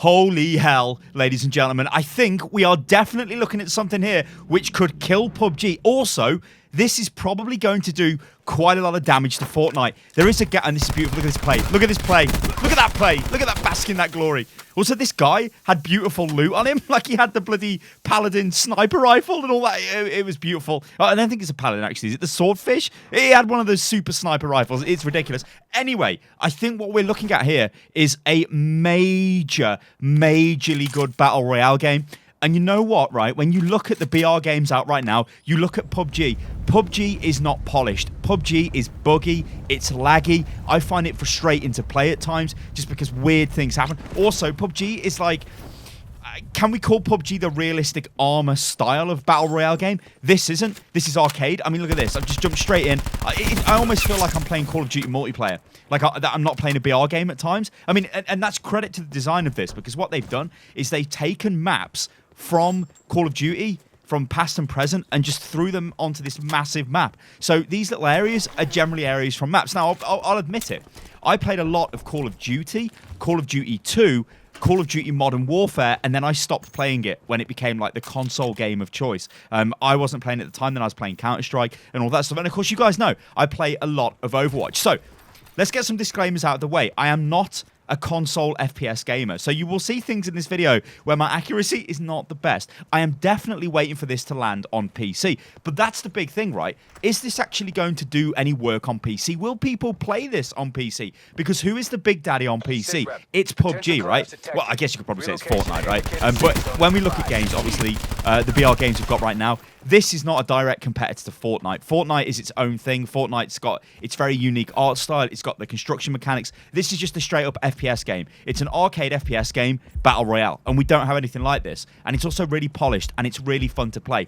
Holy hell, ladies and gentlemen. I think we are definitely looking at something here which could kill PUBG. Also, this is probably going to do quite a lot of damage to Fortnite. There is a gap, and this is beautiful. Look at this play. Look at this play. Look at that play. Look at that bask in that glory. Also, this guy had beautiful loot on him. Like, he had the bloody paladin sniper rifle and all that. It was beautiful. I don't think it's a paladin, actually. Is it the swordfish? He had one of those super sniper rifles. It's ridiculous. Anyway, I think what we're looking at here is a majorly good battle royale game. And you know what, right? When you look at the BR games out right now, you look at PUBG. PUBG is not polished. PUBG is buggy. It's laggy. I find it frustrating to play at times just because weird things happen. Also, PUBG is like... Can we call PUBG the realistic armor style of battle royale game? This isn't. This is arcade. I mean, look at this. I've just jumped straight in. I almost feel like I'm playing Call of Duty multiplayer. Like I'm not playing a BR game at times. I mean, and that's credit to the design of this, because what they've done is they've taken maps from Call of Duty, from past and present, and just threw them onto this massive map. So these little areas are generally areas from maps. Now, I'll admit it. I played a lot of Call of Duty, Call of Duty 2, Call of Duty Modern Warfare, and then I stopped playing it when it became like the console game of choice. I wasn't playing it at the time, then I was playing Counter-Strike and all that stuff. And of course, you guys know, I play a lot of Overwatch. So, let's get some disclaimers out of the way. I am not a console FPS gamer. So you will see things in this video where my accuracy is not the best. I am definitely waiting for this to land on PC. But that's the big thing, right? Is this actually going to do any work on PC? Will people play this on PC? Because who is the big daddy on PC? It's PUBG, right? Well, I guess you could probably say it's Fortnite, right? But when we look at games, obviously, the BR games we've got right now, this is not a direct competitor to Fortnite. Fortnite is its own thing. Fortnite's got its very unique art style. It's got the construction mechanics. This is just a straight up FPS game. It's an arcade FPS game, battle royale, and we don't have anything like this. And it's also really polished, and it's really fun to play.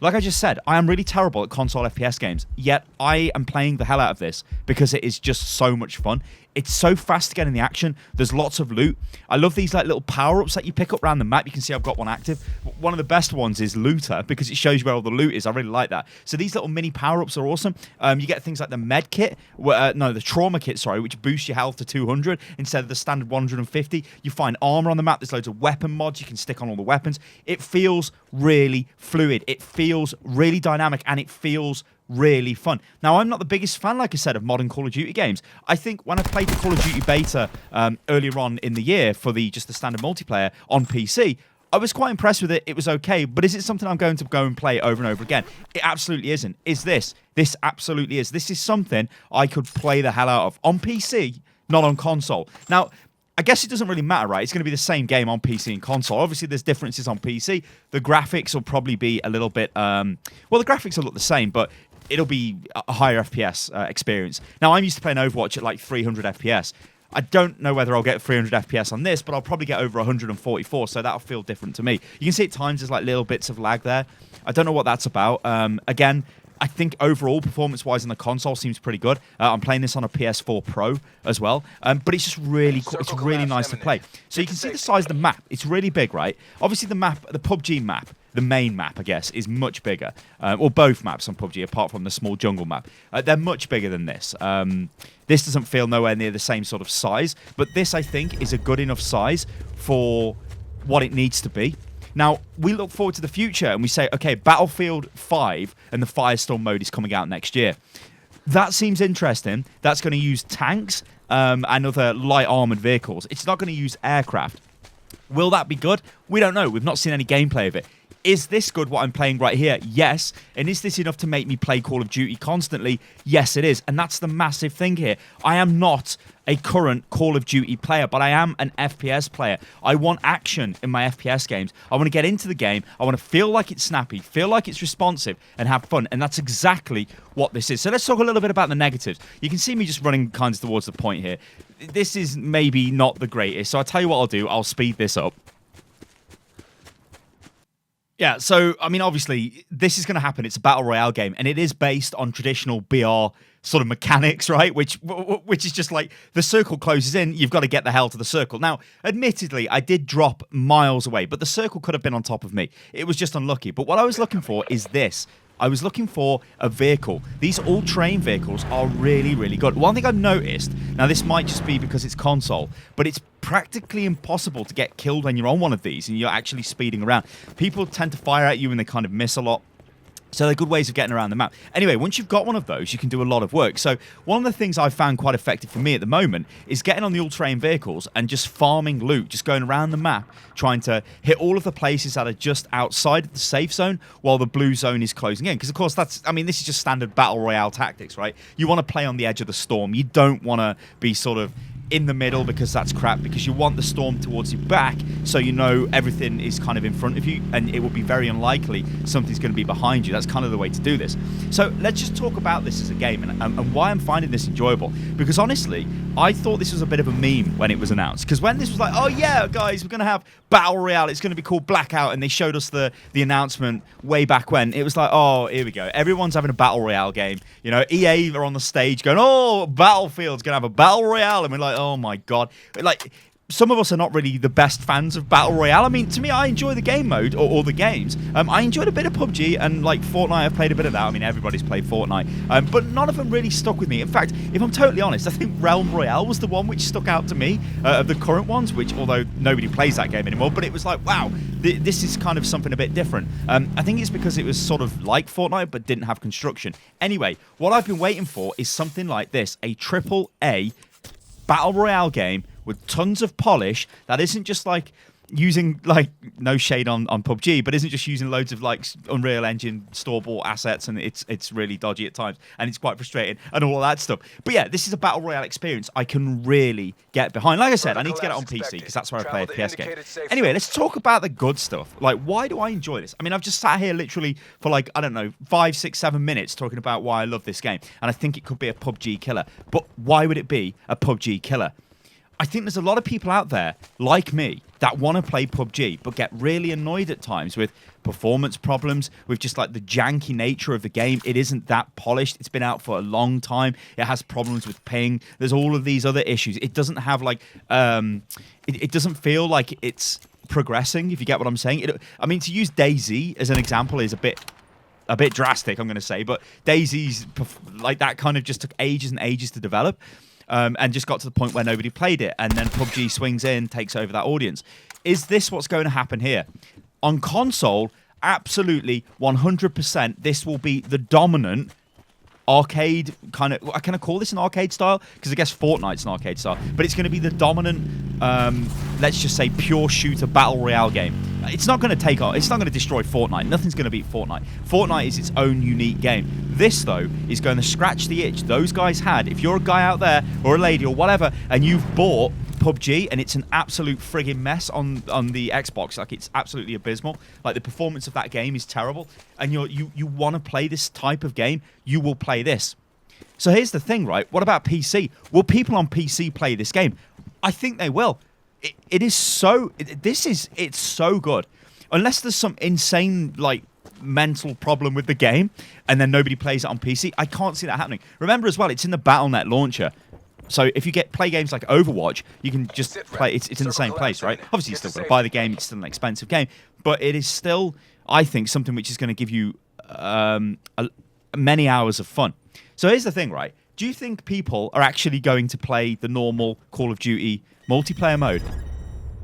Like I just said, I am really terrible at console FPS games, yet I am playing the hell out of this because it is just so much fun. It's so fast to get in the action. There's lots of loot. I love these like little power-ups that you pick up around the map. You can see I've got one active. One of the best ones is Looter, because it shows you where all the loot is. I really like that. So these little mini power-ups are awesome. You get things like the med kit, the trauma kit, sorry, which boosts your health to 200 instead of the standard 150. You find armor on the map. There's loads of weapon mods. You can stick on all the weapons. It feels really fluid. It feels really dynamic, and it feels really fun. Now, I'm not the biggest fan, like I said, of modern Call of Duty games. I think when I played the Call of Duty beta earlier on in the year for just the standard multiplayer on PC, I was quite impressed with it. It was okay, but is it something I'm going to go and play over and over again? It absolutely isn't. Is this? This absolutely is. This is something I could play the hell out of on PC, not on console. Now, I guess it doesn't really matter, right? It's going to be the same game on PC and console. Obviously, there's differences on PC. The graphics will probably be a little bit... well, the graphics will look the same, but it'll be a higher FPS experience. Now, I'm used to playing Overwatch at like 300 FPS. I don't know whether I'll get 300 FPS on this, but I'll probably get over 144, so that'll feel different to me. You can see at times there's like little bits of lag there. I don't know what that's about. Again, I think overall, performance-wise on the console seems pretty good. I'm playing this on a PS4 Pro as well, but it's just really cool. It's really nice to play. So you can see the size of the map. It's really big, right? Obviously, the PUBG map, the main map, I guess, is much bigger. Or both maps on PUBG, apart from the small jungle map. They're much bigger than this. This doesn't feel nowhere near the same sort of size, but this, I think, is a good enough size for what it needs to be. Now, we look forward to the future and we say, okay, Battlefield 5 and the Firestorm mode is coming out next year. That seems interesting. That's going to use tanks and other light armored vehicles. It's not going to use aircraft. Will that be good? We don't know. We've not seen any gameplay of it. Is this good, what I'm playing right here? Yes. And is this enough to make me play Call of Duty constantly? Yes, it is. And that's the massive thing here. I am not a current Call of Duty player, but I am an FPS player. I want action in my FPS games. I want to get into the game. I want to feel like it's snappy, feel like it's responsive, and have fun. And that's exactly what this is. So let's talk a little bit about the negatives. You can see me just running kind of towards the point here. This is maybe not the greatest. So I'll tell you what I'll do. I'll speed this up. Yeah, so, I mean, obviously, this is going to happen. It's a battle royale game, and it is based on traditional BR sort of mechanics, right? Which is just like, the circle closes in, you've got to get the hell to the circle. Now, admittedly, I did drop miles away, but the circle could have been on top of me. It was just unlucky. But what I was looking for is this. I was looking for a vehicle. These all-terrain vehicles are really, really good. One thing I've noticed, now this might just be because it's console, but it's practically impossible to get killed when you're on one of these and you're actually speeding around. People tend to fire at you and they kind of miss a lot. So they're good ways of getting around the map. Anyway, once you've got one of those, you can do a lot of work. So one of the things I've found quite effective for me at the moment is getting on the all-terrain vehicles and just farming loot, just going around the map, trying to hit all of the places that are just outside of the safe zone while the blue zone is closing in. Because, of course, this is just standard Battle Royale tactics, right? You want to play on the edge of the storm. You don't want to be sort of in the middle because that's crap, because you want the storm towards your back so you know everything is kind of in front of you and it will be very unlikely something's going to be behind you. That's kind of the way to do this. So let's just talk about this as a game and why I'm finding this enjoyable, because honestly I thought this was a bit of a meme when it was announced, because when this was like, oh yeah guys, we're going to have Battle Royale, it's going to be called Blackout, and they showed us the announcement way back when, it was like, oh, here we go, everyone's having a Battle Royale game, you know, EA are on the stage going, oh, Battlefield's going to have a Battle Royale, and we're like, oh my god. Like, some of us are not really the best fans of Battle Royale. I mean, to me, I enjoy the game mode or the games. I enjoyed a bit of PUBG and like Fortnite. I've played a bit of that. I mean, everybody's played Fortnite, but none of them really stuck with me. In fact, if I'm totally honest, I think Realm Royale was the one which stuck out to me of the current ones. Which, although nobody plays that game anymore, but it was like, wow, this is kind of something a bit different. I think it's because it was sort of like Fortnite but didn't have construction. Anyway, what I've been waiting for is something like this: a AAA Battle Royale game with tons of polish that isn't just like using, like, no shade on PUBG, but isn't just using loads of like Unreal Engine store-bought assets, and it's really dodgy at times and it's quite frustrating and all of that stuff. But yeah, this is a Battle Royale experience I can really get behind. Like I said, I need to get it on PC because that's where I play a PS game. Anyway, let's talk about the good stuff. Like, why do I enjoy this? I mean, I've just sat here literally for like, I don't know, 5, 6, 7 minutes talking about why I love this game, and I think it could be a PUBG killer. But why would it be a PUBG killer? I think there's a lot of people out there, like me, that want to play PUBG, but get really annoyed at times with performance problems, with just like the janky nature of the game. It isn't that polished. It's been out for a long time. It has problems with ping. There's all of these other issues. It doesn't have like, it doesn't feel like it's progressing, if you get what I'm saying. I mean, to use DayZ as an example is a bit drastic, I'm going to say, but DayZ's like that kind of just took ages and ages to develop. And just got to the point where nobody played it, and then PUBG swings in, takes over that audience. Is this what's going to happen here? On console, absolutely, 100%, this will be the dominant arcade kind of... Can I call this an arcade style? Because I guess Fortnite's an arcade style. But it's going to be the dominant, let's just say, pure shooter battle royale game. It's not going to take on... It's not going to destroy Fortnite. Nothing's going to beat Fortnite. Fortnite is its own unique game. This, though, is going to scratch the itch those guys had. If you're a guy out there, or a lady, or whatever, and you've bought PUBG and it's an absolute frigging mess on the Xbox, like it's absolutely abysmal, like the performance of that game is terrible, and you want to play this type of game, you will play this. So here's the thing, right? What about PC? Will people on PC play this game? I think they will. It's so good. Unless there's some insane like mental problem with the game and then nobody plays it on PC, I can't see that happening. Remember as well, it's in the Battle.net launcher. So if you play games like Overwatch, you can just play. It's in the same place, right? Obviously, you're still going to buy the game. It's still an expensive game, but it is still, I think, something which is going to give you many hours of fun. So here's the thing, right? Do you think people are actually going to play the normal Call of Duty multiplayer mode?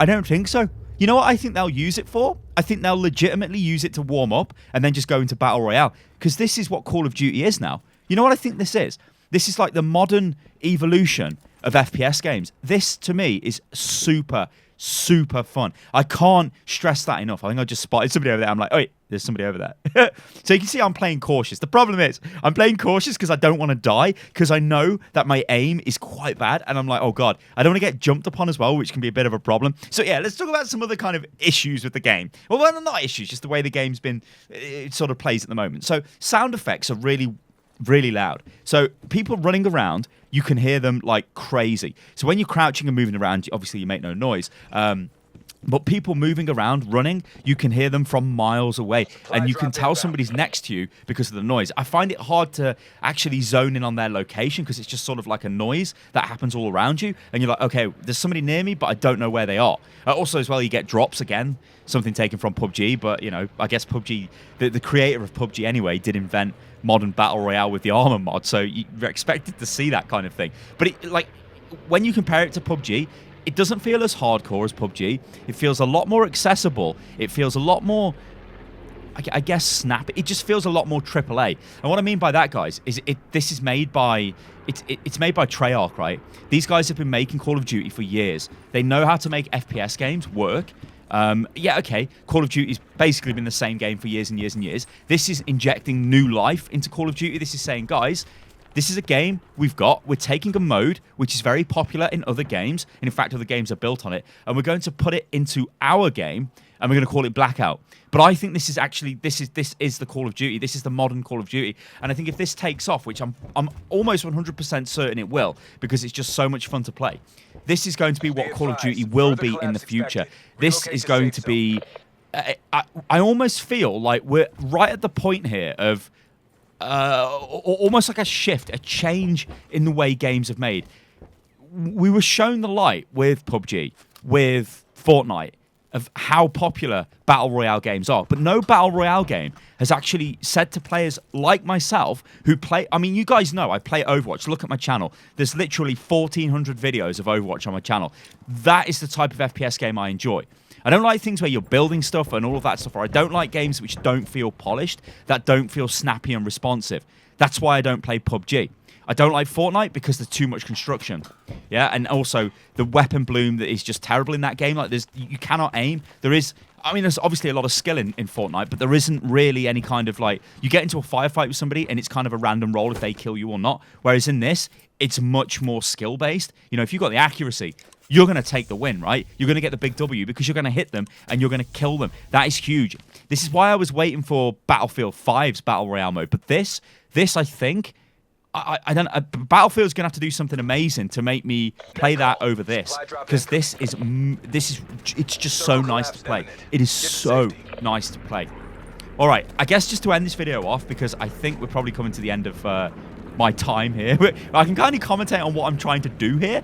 I don't think so. You know what I think they'll use it for? I think they'll legitimately use it to warm up and then just go into Battle Royale, because this is what Call of Duty is now. You know what I think this is? This is like the modern evolution of FPS games. This, to me, is super, super fun. I can't stress that enough. I think I just spotted somebody over there. I'm like, oh, wait, there's somebody over there. So you can see I'm playing cautious. The problem is I'm playing cautious because I don't want to die, because I know that my aim is quite bad. And I'm like, oh, God, I don't want to get jumped upon as well, which can be a bit of a problem. So, yeah, let's talk about some other kind of issues with the game. Well, not issues, just the way the game's been, it sort of plays at the moment. So sound effects are really loud. So people running around, you can hear them like crazy. So when you're crouching and moving around, obviously you make no noise. But people moving around, running, you can hear them from miles away. And you can tell somebody's next to you because of the noise. I find it hard to actually zone in on their location because it's just sort of like a noise that happens all around you. And you're like, okay, there's somebody near me, but I don't know where they are. Also, as well, you get drops again, something taken from PUBG. But, you know, I guess PUBG, the creator of PUBG anyway, did invent modern Battle Royale with the armor mod. So you're expected to see that kind of thing. But, when you compare it to PUBG, it doesn't feel as hardcore as PUBG. It feels a lot more accessible. It feels a lot more, I guess, snappy. It just feels a lot more AAA. And what I mean by that, guys, is this is made by it's made by Treyarch, right? These guys have been making Call of Duty for years. They know how to make FPS games work. Yeah, okay, Call of Duty's basically been the same game for years and years and years. This is injecting new life into Call of Duty. This is saying, guys, this is a game we're taking a mode which is very popular in other games, and in fact other games are built on it, and we're going to put it into our game, and we're going to call it Blackout. But I think this is the Call of Duty. This is the modern Call of Duty, and I think if this takes off, which I'm almost 100% certain it will, because it's just so much fun to play, this is going to be what Call of Duty will be in the future. This is going to be... I almost feel like we're right at the point here of... almost like a shift, a change in the way games have made. We were shown the light with PUBG, with Fortnite, of how popular Battle Royale games are. But no Battle Royale game has actually said to players like myself who play... I mean, you guys know I play Overwatch. Look at my channel. There's literally 1,400 videos of Overwatch on my channel. That is the type of FPS game I enjoy. I don't like things where you're building stuff and all of that stuff, or I don't like games which don't feel polished, that don't feel snappy and responsive. That's why I don't play PUBG. I don't like Fortnite because there's too much construction. Yeah, and also the weapon bloom that is just terrible in that game. Like, you cannot aim. There's obviously a lot of skill in Fortnite, but there isn't really any kind of, like, you get into a firefight with somebody and it's kind of a random roll if they kill you or not. Whereas in this, it's much more skill-based. You know, if you've got the accuracy, you're going to take the win, right? You're going to get the big W because you're going to hit them and you're going to kill them. That is huge. This is why I was waiting for Battlefield 5's Battle Royale mode. But this I think, I don't know, Battlefield's going to have to do something amazing to make me play that over this. Because it's just so nice to play. It is so nice to play. All right, I guess just to end this video off, because I think we're probably coming to the end of... my time here. I can kind of commentate on what I'm trying to do here.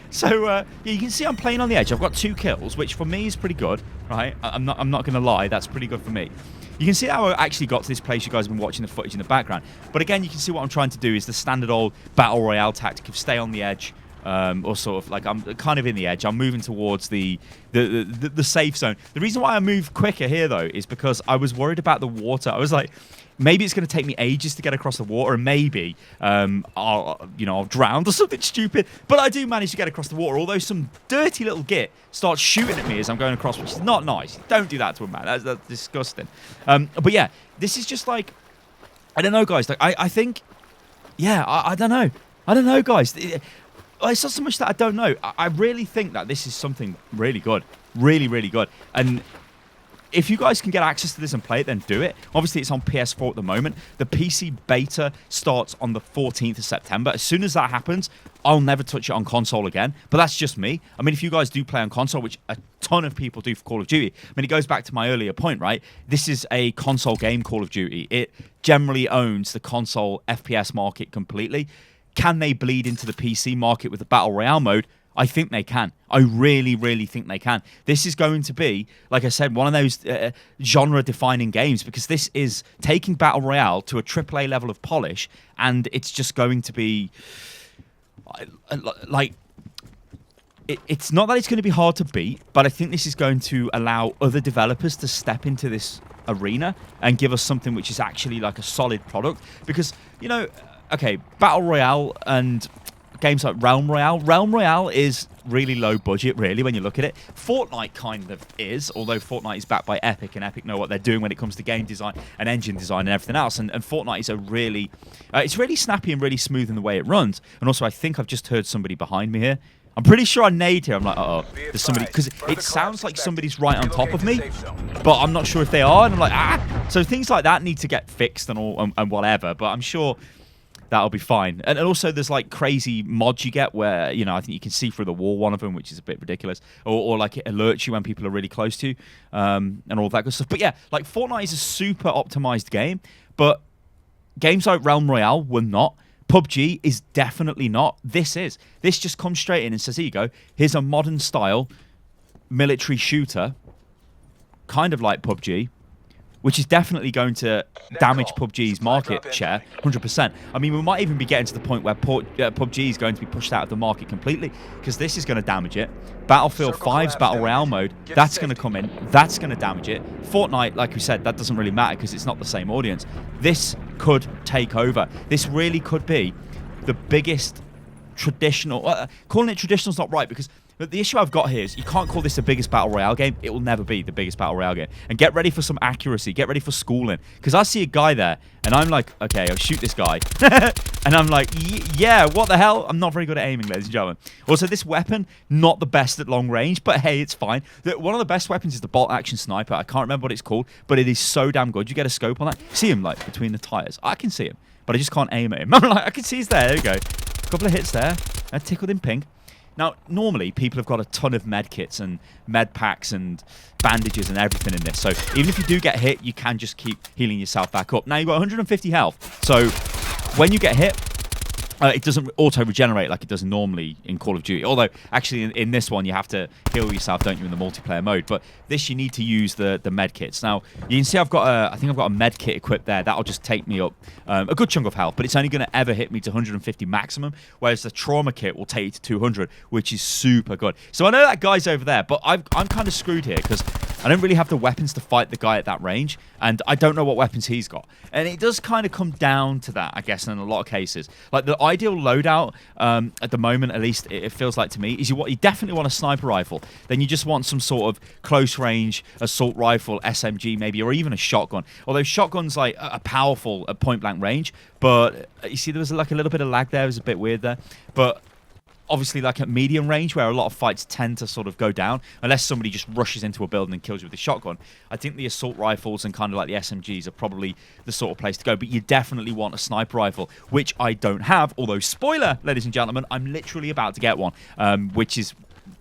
So yeah, you can see I'm playing on the edge. I've got 2 kills, which for me is pretty good, right? I'm not gonna lie, that's pretty good for me. You can see how I actually got to this place. You guys have been watching the footage in the background, but again, you can see what I'm trying to do is the standard old Battle Royale tactic of stay on the edge, or sort of like I'm kind of in the edge. I'm moving towards the safe zone. The reason why I move quicker here though is because I was worried about the water. I was like, maybe it's going to take me ages to get across the water, and maybe I'll drown or something stupid. But I do manage to get across the water, although some dirty little git starts shooting at me as I'm going across, which is not nice. Don't do that to a man. That's disgusting. But yeah, this is just like, I don't know, guys. Like I think, yeah, I don't know. I don't know, guys. It's not so much that I don't know. I really think that this is something really good. Really, really good. And if you guys can get access to this and play it, then do it. Obviously, it's on PS4 at the moment. The PC beta starts on the 14th of September. As soon as that happens, I'll never touch it on console again. But that's just me. I mean, if you guys do play on console, which a ton of people do for Call of Duty, I mean, it goes back to my earlier point, right? This is a console game, Call of Duty. It generally owns the console FPS market completely. Can they bleed into the PC market with the Battle Royale mode? I think they can. I really, really think they can. This is going to be, like I said, one of those genre-defining games, because this is taking Battle Royale to a AAA level of polish, and it's just going to be, like, it's not that it's going to be hard to beat, but I think this is going to allow other developers to step into this arena and give us something which is actually like a solid product. Because, you know, okay, Battle Royale and games like Realm Royale is really low budget, really, when you look at it. Fortnite kind of is, although Fortnite is backed by Epic, and Epic know what they're doing when it comes to game design and engine design and everything else. And Fortnite is a really, it's really snappy and really smooth in the way it runs. And also, I think I've just heard somebody behind me here. I'm pretty sure I nade here. I'm like, uh-oh, there's somebody, because it sounds like somebody's right on top of me, but I'm not sure if they are. And I'm like, ah. So things like that need to get fixed and all and whatever. But I'm sure that'll be fine. And also, there's like crazy mods you get where, you know, I think you can see through the wall, one of them, which is a bit ridiculous, or like it alerts you when people are really close to you, and all that good stuff. But yeah, like Fortnite is a super optimized game, but games like Realm Royale were not. PUBG is definitely not. This just comes straight in and says, here you go, here's a modern style military shooter, kind of like PUBG, which is definitely going to damage PUBG's market share, 100%. I mean, we might even be getting to the point where PUBG is going to be pushed out of the market completely, because this is going to damage it. Battlefield 5's Battle Royale mode, that's going to come in, that's going to damage it. Fortnite, like we said, that doesn't really matter because it's not the same audience. This could take over. This really could be the biggest traditional... calling it traditional is not right, because the issue I've got here is you can't call this the biggest Battle Royale game. It will never be the biggest Battle Royale game. And get ready for some accuracy. Get ready for schooling. Because I see a guy there, and I'm like, okay, I'll shoot this guy. And I'm like, yeah, what the hell? I'm not very good at aiming, ladies and gentlemen. Also, this weapon, not the best at long range, but hey, it's fine. One of the best weapons is the bolt-action sniper. I can't remember what it's called, but it is so damn good. You get a scope on that. See him, like, between the tires. I can see him, but I just can't aim at him. I'm like, I can see he's there. There we go. A couple of hits there. I tickled him pink. Now, normally, people have got a ton of med kits and med packs and bandages and everything in this. So even if you do get hit, you can just keep healing yourself back up. Now, you've got 150 health. So when you get hit, it doesn't auto-regenerate like it does normally in Call of Duty. Although, actually, in this one, you have to heal yourself, don't you, in the multiplayer mode. But this, you need to use the med kits. Now, you can see I've got I think I've got a med kit equipped there. That'll just take me up a good chunk of health. But it's only going to ever hit me to 150 maximum. Whereas the trauma kit will take you to 200, which is super good. So I know that guy's over there, but I'm kind of screwed here because I don't really have the weapons to fight the guy at that range. And I don't know what weapons he's got. And it does kind of come down to that, I guess, in a lot of cases. Like, the ideal loadout, at the moment, at least, it feels like to me, is you definitely want a sniper rifle. Then you just want some sort of close-range assault rifle, SMG maybe, or even a shotgun. Although shotgun's, like, a powerful at point-blank range. But, you see, there was, like, a little bit of lag there. It was a bit weird there. But... obviously, like at medium range, where a lot of fights tend to sort of go down, unless somebody just rushes into a building and kills you with a shotgun. I think the assault rifles and kind of like the SMGs are probably the sort of place to go. But you definitely want a sniper rifle, which I don't have. Although, spoiler, ladies and gentlemen, I'm literally about to get one, which is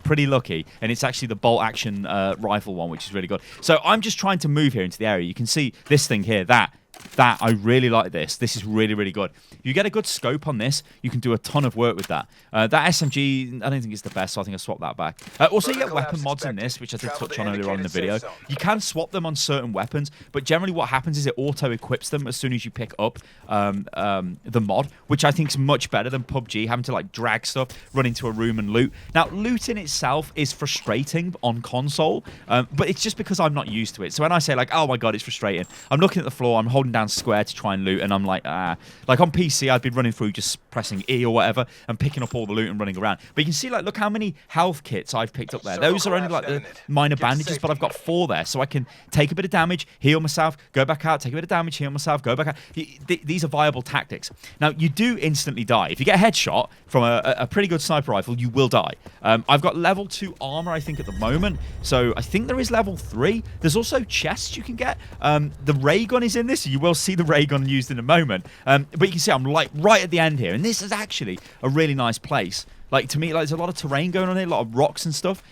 pretty lucky. And it's actually the bolt-action rifle one, which is really good. So I'm just trying to move here into the area. You can see this thing here, that I really like this. This is really, really good. If you get a good scope on this, you can do a ton of work with that. That SMG, I don't think it's the best, so I think I'll swap that back. Also, you get weapon mods in this, which I did touch on earlier on in the video. You can swap them on certain weapons, but generally what happens is it auto-equips them as soon as you pick up the mod, which I think is much better than PUBG, having to like drag stuff, run into a room and loot. Now, loot in itself is frustrating on console, but it's just because I'm not used to it. So when I say like, oh my god, it's frustrating, I'm looking at the floor, I'm holding down square to try and loot, and I'm like, like on PC, I'd be running through just pressing E or whatever and picking up all the loot and running around. But you can see, like, look how many health kits I've picked up there. Those are only like the minor bandages, but I've got 4 there, so I can take a bit of damage, heal myself, go back out, take a bit of damage, heal myself, go back out. These are viable tactics. Now, you do instantly die. If you get a headshot from a pretty good sniper rifle, you will die. I've got level 2 armor, I think, at the moment, so I think there is level 3. There's also chests you can get. The ray gun is in this, so you will see the ray gun used in a moment. But you can see I'm like right at the end here, and this is actually a really nice place. Like, to me, like, there's a lot of terrain going on here, a lot of rocks and stuff.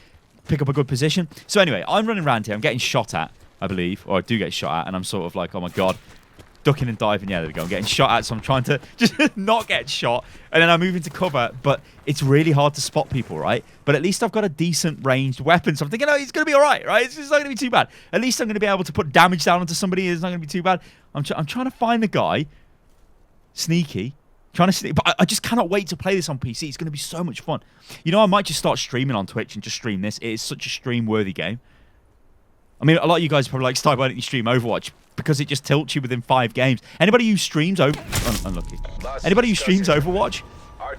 Pick up a good position. So anyway, I'm running around here. I'm getting shot at, I believe, or I do get shot at, and I'm sort of like, oh my god, ducking and diving. Yeah, there we go. I'm getting shot at, so I'm trying to just not get shot, and then I move into cover. But it's really hard to spot people, right? But at least I've got a decent ranged weapon, so I'm thinking, oh, it's going to be all right, right? It's not going to be too bad. At least I'm going to be able to put damage down onto somebody. It's not going to be too bad. I'm trying to find the guy. Sneaky. Trying to sneak, but I just cannot wait to play this on PC. It's going to be so much fun. You know, I might just start streaming on Twitch and just stream this. It is such a stream-worthy game. I mean, a lot of you guys are probably like, Steve, why don't you stream Overwatch? Because it just tilts you within 5 games. Anybody who streams unlucky. Anybody who streams Overwatch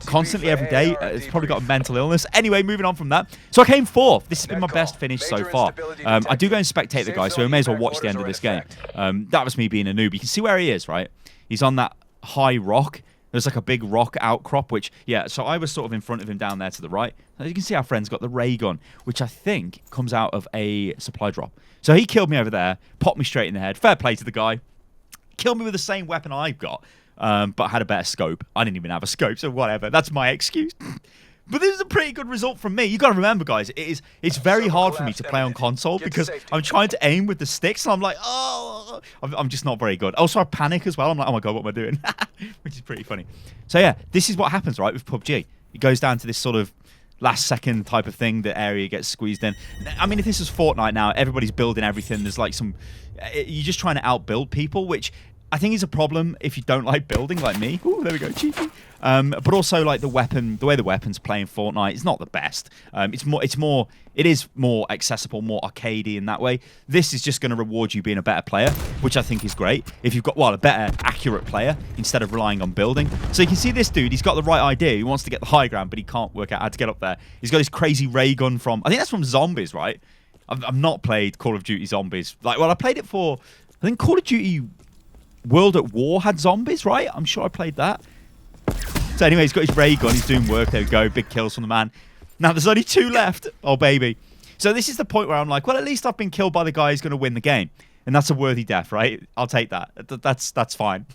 constantly every day has probably got a mental illness. Anyway, moving on from that. So I came 4th. This has been my best finish so far. I do go and spectate the guy, so I may as well watch the end of this game. That was me being a noob. You can see where he is, right? He's on that high rock. There's like a big rock outcrop, which, yeah, so I was sort of in front of him down there to the right. As you can see, our friend's got the ray gun, which I think comes out of a supply drop. So he killed me over there, popped me straight in the head. Fair play to the guy. Killed me with the same weapon I've got. but I had a better scope. I didn't even have a scope, so whatever. That's my excuse. But this is a pretty good result from me. You got to remember, guys, it's very hard for me to play on console because I'm trying to aim with the sticks, and I'm like, oh, I'm just not very good. Also, I panic as well. I'm like, oh my god, what am I doing? Which is pretty funny. So yeah, this is what happens, right, with PUBG. It goes down to this sort of last second type of thing. The area gets squeezed in. I mean, if this was Fortnite now, everybody's building everything. There's like you're just trying to outbuild people, which I think is a problem if you don't like building like me. Ooh, there we go, cheeky. But also like the way the weapons play in Fortnite is not the best. It is more accessible, more arcadey in that way. This is just going to reward you being a better player, which I think is great. If you've got, well, a better accurate player instead of relying on building. So you can see this dude, he's got the right idea. He wants to get the high ground, but he can't work out how to get up there. He's got his crazy ray gun from, I think that's from Zombies, right? I've not played Call of Duty Zombies. I played it for, I think Call of Duty World at War had zombies, right? I'm sure I played that. So anyway, he's got his ray gun. He's doing work. There we go. Big kills from the man. Now, there's only 2 left. Oh, baby. So this is the point where I'm like, well, at least I've been killed by the guy who's going to win the game. And that's a worthy death, right? I'll take that. That's fine.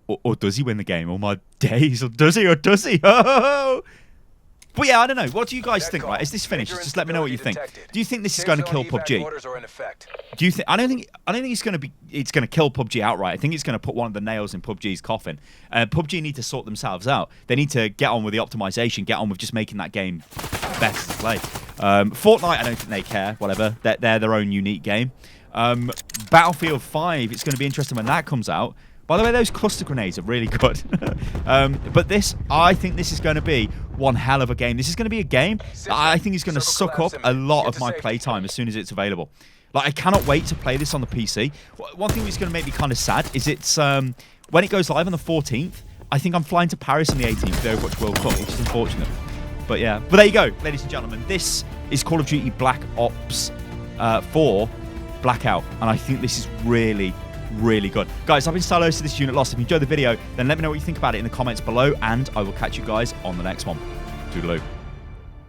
or does he win the game? Oh, my days. Or does he? Oh! But yeah, I don't know. What do you guys think, right? Is this finished? Just let me know what you think. Do you think this is going to kill PUBG? Do you think? I don't think it's going to kill PUBG outright. I think it's going to put one of the nails in PUBG's coffin. PUBG need to sort themselves out. They need to get on with the optimization, get on with just making that game best to play. Fortnite, I don't think they care. Whatever. They're their own unique game. Battlefield 5, it's going to be interesting when that comes out. By the way, those cluster grenades are really good. But this, I think this is going to be one hell of a game. This is going to be a game that I think is going to suck up a lot of my playtime as soon as it's available. Like, I cannot wait to play this on the PC. One thing that's going to make me kind of sad is it's when it goes live on the 14th, I think I'm flying to Paris on the 18th for the Overwatch World Cup, which is unfortunate. But yeah, but there you go, ladies and gentlemen. This is Call of Duty Black Ops 4 Blackout, and I think this is really good. Guys, I've been Stylos to this Unit Lost. If you enjoyed the video, then let me know what you think about it in the comments below, and I will catch you guys on the next one. Toodaloo.